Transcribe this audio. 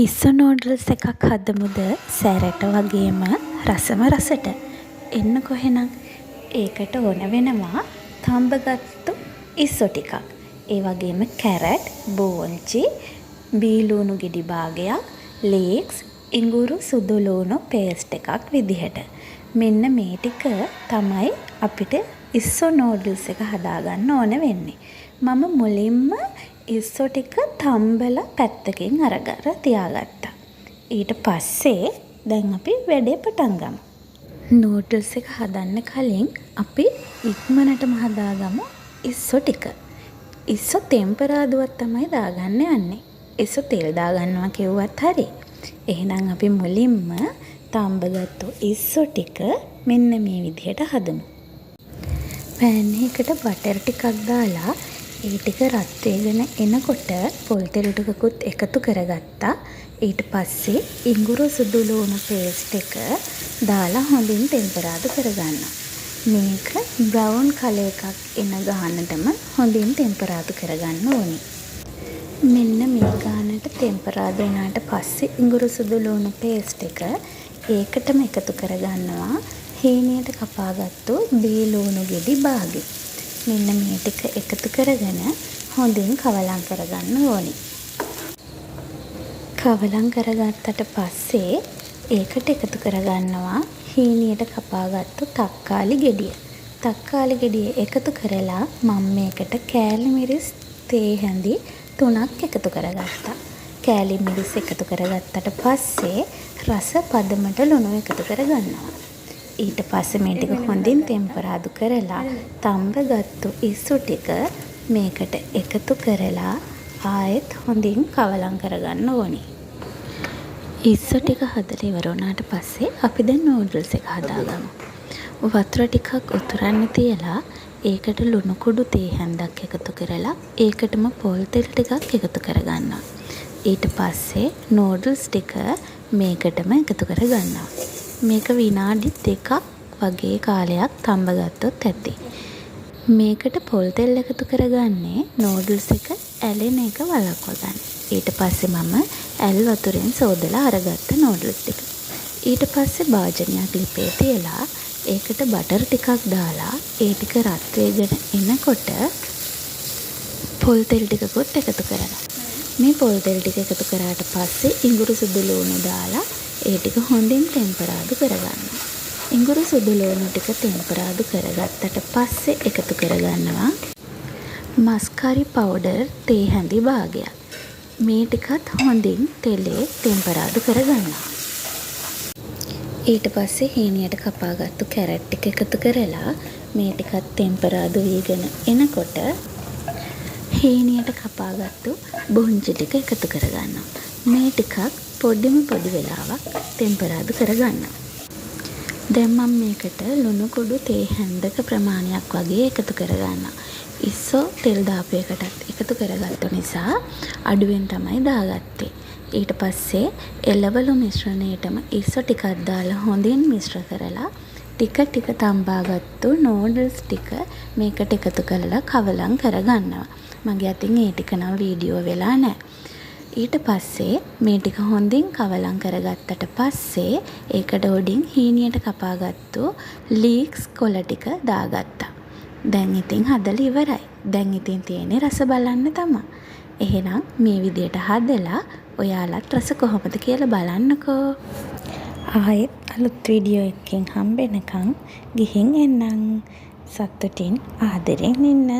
ඉස්සු noodles එකක් හදමුද සැරට වගේම රසම රසට. එන්නකො එහෙනම්. ඒකට ඕන වෙනවා තඹගත්තු ඉස්සු ටිකක්. ඒ වගේම කැරට්, බෝංචි, බීලූණු ගෙඩි භාගයක්, ලීක්ස්, ඉඟුරු සුදු ලූණු පේස්ට් එකක් විදිහට. මෙන්න මේ ටික තමයි අපිට ඉස්සු නූඩල්ස් එක හදාගන්න ඕන වෙන්නේ. මම මුලින්ම ඉස්සු ටික තම්බලා පැත්තකින් අරගෙන තියාගත්තා. ඊට පස්සේ දැන් අපි වැඩේ පටන් ගමු. නූඩල්ස් එක හදන්න කලින් අපි ඉක්මනටම හදාගමු ඉස්සු ටික. ඉස්සු ටෙම්පරාදුවක් තමයි දාගන්න යන්නේ. ඉස්සු තෙල් දාගන්නවා කිව්වත් හරි. එහෙනම් අපි මුලින්ම තම්බගත්තු ඉස්සු ටික මෙන්න මේ විදිහට හදමු. පෑන් එකකට බටර් ටිකක් දාලා ඒ ටික රත් වෙගෙන එනකොට පොල් තෙල් ටිකකුත් එකතු කරගත්තා. ඊට පස්සේ ඉඟුරු සුදු ලූණු පේස්ට් එක දාලා හොඳින් ටෙම්පරාදු කරගන්නවා. මේක බ්‍රවුන් කලර් එකක් එන ගානටම හොඳින් ටෙම්පරාදු කරගන්න ඕනේ. මෙන්න මේ ගානට ටෙම්පරාදු වුණාට පස්සේ ඉඟුරු සුදු ලූණු පේස්ට් එක ඒකටම එකතු කරගන්නවා හීනියට කපාගත්තු බීලූණු ගෙඩි භාගෙ. මෙන්න මේ ටික එකතු කරගෙන හොඳින් කවලම් කරගන්න ඕනේ. කවලම් කරගත්තට පස්සේ ඒකට එකතු කරගන්නවා හීනියට කපාගත්තු තක්කාලි ගෙඩිය. තක්කාලි ගෙඩිය එකතු කරලා මම මේකට කෑලි මිරිස් තේ හැඳි 3ක් එකතු කරගත්තා. කෑලි මිරිස් එකතු කරගත්තට පස්සේ රස පදමට ලුණු එකතු කරගන්නවා. ඊට පස්සේ මේ ටික හොඳින් ටෙම්පරාදු කරලා තම්බගත්තු ඉස්සු ටික මේකට එකතු කරලා ආයෙත් හොඳින් කවලම් කරගන්න ඕනේ. ඉස්සු ටික හදලා ඉවර වුණාට පස්සේ අපි දැන් නූඩල්ස් එක හදාගමු. වතුර ටිකක් උතුරන්න තියලා ඒකට ලුණු කුඩු තේ හැන්දක් එකතු කරලා ඒකටම පොල් තෙල් ටිකක් එකතු කරගන්නවා. ඊට පස්සේ නූඩල්ස් ටික මේකටම එකතු කරගන්නවා. මේක විනාඩි 2ක් වගේ කාලයක් තම්බගත්තොත් ඇති. මේකට පොල් තෙල් එකතු කරගන්නේ නූඩල්ස් එක ඇලෙන එක වළක්වා ගන්න. ඊට පස්සේ මම ඇල් වතුරෙන් සෝදලා අරගත්ත නූඩල්ස් ටික. ඊට පස්සේ භාජනයක් ලිපේ තියලා ඒකට බටර් ටිකක් දාලා ඒ ටික රත් වෙගෙන එනකොට පොල් තෙල් ටිකකුත් එකතු කරනවා. මේ පොල් තෙල් ටික එකතු කරාට පස්සේ ඉඟුරු සුදු ලූණු දාලා ඒ ටික හොඳින් ටෙම්පරාදු කරගන්නවා. ඉඟුරු සුදු ලූණු ටික ටෙම්පරාදු කරගත්තට පස්සේ එකතු කරගන්නවා මස්කාරි පවුඩර් තේ හැඳි භාගයක්. මේ ටිකත් හොඳින් තෙලේ ටෙම්පරාදු කරගන්නවා. ඊට පස්සේ හීනියට කපාගත්තු කැරට් ටික එකතු කරලා මේ ටිකත් ටෙම්පරාදු වීගෙන එනකොට හීනියට කපාගත්තු බොංචි ටික එකතු කරගන්නවා. මේ ටිකක් පොඩි වෙලාවක් ටෙම්පරාදු කරගන්නවා. දැන් මම මේකට ලුණු කුඩු තේ හැන්දක ප්‍රමාණයක් වගේ එකතු කරගන්නවා. ඉස්සෝ තෙල් දාපු එකටත් එකතු කරගත්ත නිසා අඩුවෙන් තමයි දාගත්තේ. ඊට පස්සේ එළවලු මිශ්‍රණයටම ඉස්සෝ ටිකක් දාලා හොඳින් මිශ්‍ර කරලා ටික තම්බාගත්තු නූඩල්ස් ටික මේකට එකතු කරලා කවලම් කරගන්නවා. මගේ අතින් ඒ ටික නම් වීඩියෝ වෙලා නැහැ. ඊට පස්සේ මේ ටික හොඳින් කවලම් කරගත්තට පස්සේ ඒකට උඩින් හීනියට කපාගත්තු ලීක්ස් කොළ ටික දාගත්තා. දැන් ඉතින් හදලා ඉවරයි. දැන් ඉතින් තියෙන්නේ රස බලන්න තමයි. එහෙනම් මේ විදියට හදලා ඔයාලත් රස කොහොමද කියලා බලන්නකෝ. ආයෙත් අලුත් වීඩියෝ එකකින් හම්බෙනකන් ගිහින් එන්නම්. සතුටින් ආදරෙන් ඉන්න.